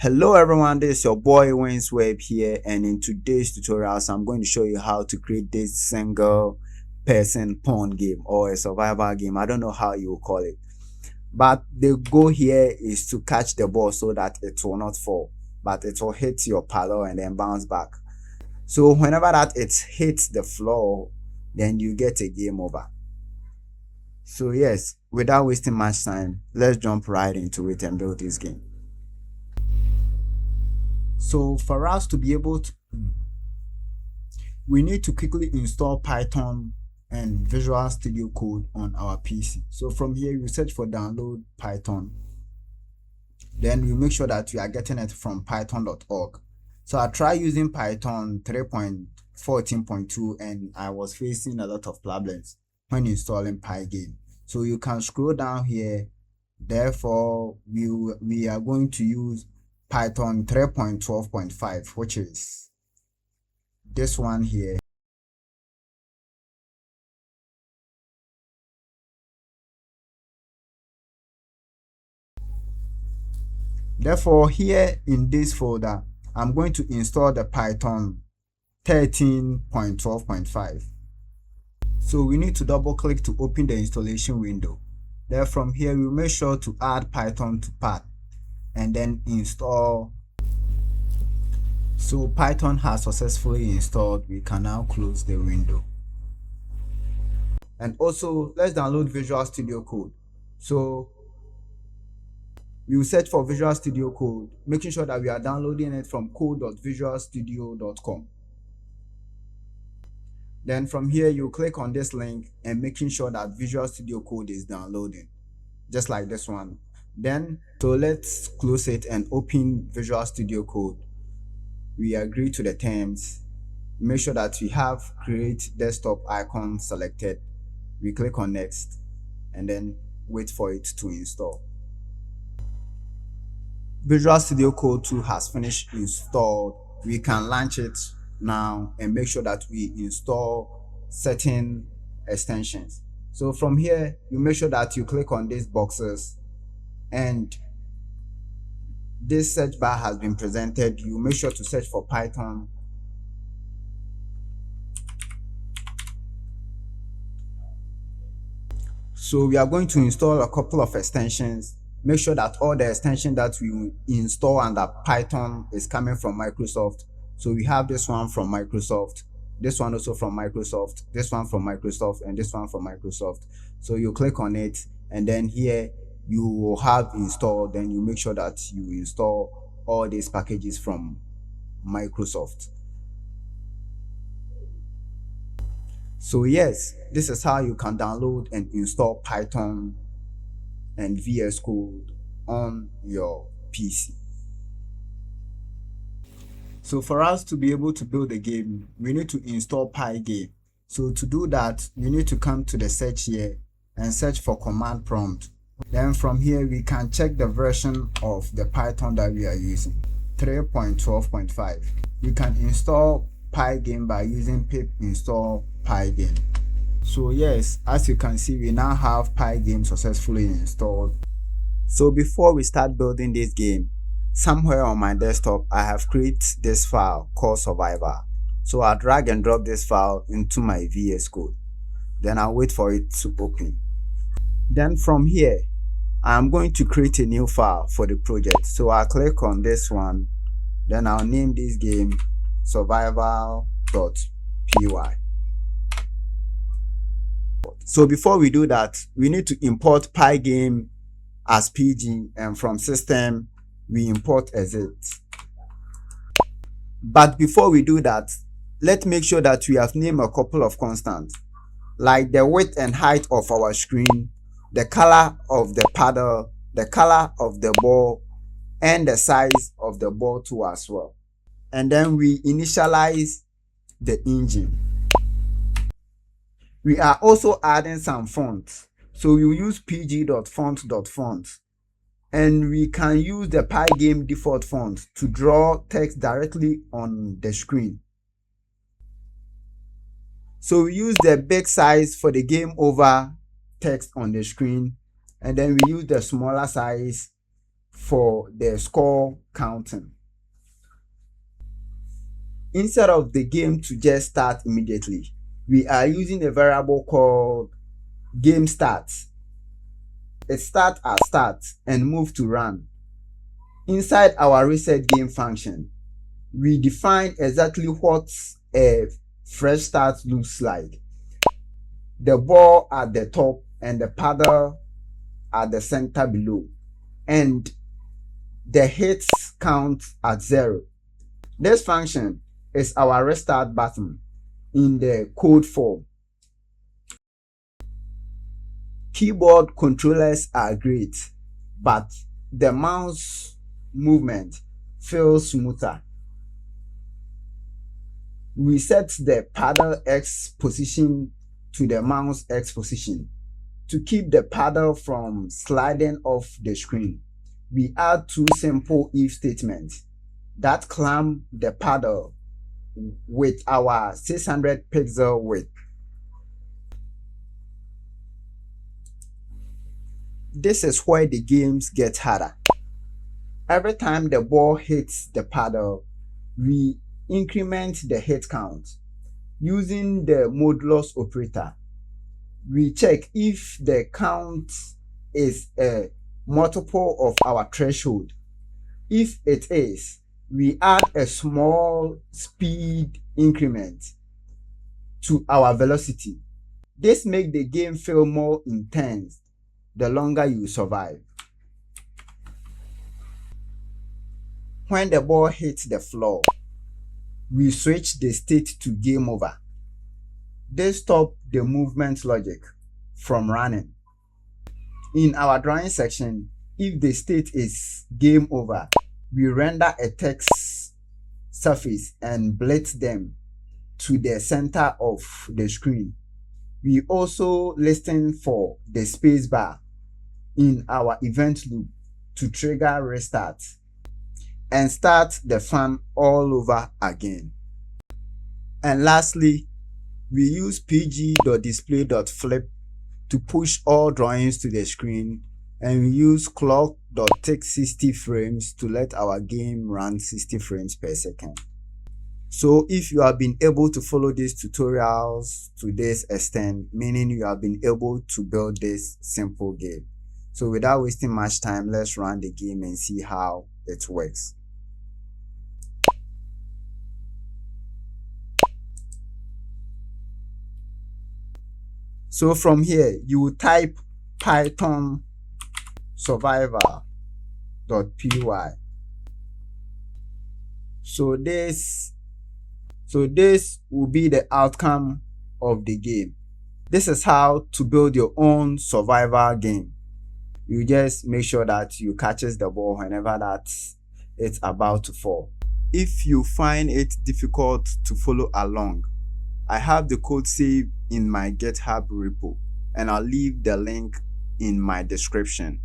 Hello everyone, this is your boy Winsweb here, and in today's tutorials I'm going to show you how to create this single person pawn game or a survival game. I don't know how you will call it, but the goal here is to catch the ball so that it will not fall, but it will hit your paddle and then bounce back. So whenever that it hits the floor, then you get a game over. So yes, without wasting much time, let's jump right into it and build this game. So for us to be able to, we need to quickly install Python and Visual Studio Code on our PC. So from here, you search for download Python. Then you make sure that you are getting it from python.org. So I tried using Python 3.14.2 and I was facing a lot of problems when installing Pygame. So you can scroll down here. Therefore, we are going to use Python 3.12.5, which is this one here. Therefore, here in this folder, I'm going to install the Python 13.12.5. So we need to double click to open the installation window. Then from here, we'll make sure to add Python to path and then install. So Python has successfully installed. We can now close the window. And also, let's download Visual Studio Code. So we will search for Visual Studio Code, making sure that we are downloading it from code.visualstudio.com. Then from here, you click on this link and making sure that Visual Studio Code is downloading, just like this one. Then, so let's close it and open Visual Studio Code. We agree to the terms. Make sure that we have create desktop icon selected. We click on next and then wait for it to install. Visual Studio Code 2 has finished installed. We can launch it now and make sure that we install certain extensions. So from here, you make sure that you click on these boxes and this search bar has been presented. You make sure to search for Python. So we are going to install a couple of extensions. Make sure that all the extensions that we install under Python is coming from Microsoft. So we have this one from Microsoft, this one also from Microsoft, this one from Microsoft, and this one from Microsoft. So you click on it and then here you will have installed. Then you make sure that you install all these packages from Microsoft. So yes, this is how you can download and install Python and VS Code on your PC. So for us to be able to build a game, we need to install Pygame. So to do that, we need to come to the search here and search for command prompt. Then from here, we can check the version of the Python that we are using, 3.12.5. You can install Pygame by using pip install Pygame. So yes, as you can see, we now have Pygame successfully installed. So before we start building this game, somewhere on my desktop, I have created this file called Survivor. So I'll drag and drop this file into my VS Code. Then I'll wait for it to open. Then from here, I'm going to create a new file for the project. So I'll click on this one. Then I'll name this game survival.py. So before we do that, we need to import Pygame as PG, and from system, we import exit. But before we do that, let's make sure that we have named a couple of constants, like the width and height of our screen, the color of the paddle, the color of the ball, and the size of the ball too as well. And then we initialize the engine. We are also adding some fonts. So you use pg.font.font. And we can use the Pygame default font to draw text directly on the screen. So we use the big size for the game over text on the screen, and then we use the smaller size for the score counting. Instead of the game to just start immediately, we are using a variable called game start. It starts at start and move to run. Inside our reset game function, we define exactly what a fresh start looks like. The ball at the top and the paddle at the center below, and the hits count at 0. This function is our restart button in the code form. Keyboard controllers are great, but the mouse movement feels smoother. We set the paddle X position to the mouse X position to keep the paddle from sliding off the screen. We add 2 simple if statements that clamp the paddle with our 600 pixel width. This is where the games get harder. Every time the ball hits the paddle, we increment the hit count using the modulus operator. We check if the count is a multiple of our threshold. If it is, we add a small speed increment to our velocity. This makes the game feel more intense the longer you survive. When the ball hits the floor, we switch the state to game over. This stops the movement logic from running. In our drawing section, if the state is game over, we render a text surface and blitz them to the center of the screen. We also listen for the spacebar in our event loop to trigger restart and start the fun all over again. And lastly, we use pg.display.flip to push all drawings to the screen, and we use clock.tick 60 frames to let our game run 60 frames per second. So if you have been able to follow these tutorials to this extent, meaning you have been able to build this simple game. So without wasting much time, let's run the game and see how it works. So from here, you will type Python survivor.py. So this will be the outcome of the game. This is how to build your own survivor game. You just make sure that you catches the ball whenever that it's about to fall. If you find it difficult to follow along, I have the code saved in my GitHub repo, and I'll leave the link in my description.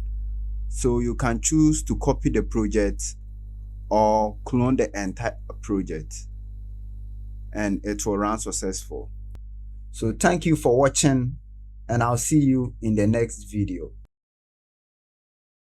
So you can choose to copy the project or clone the entire project, and it will run successful. So thank you for watching, and I'll see you in the next video.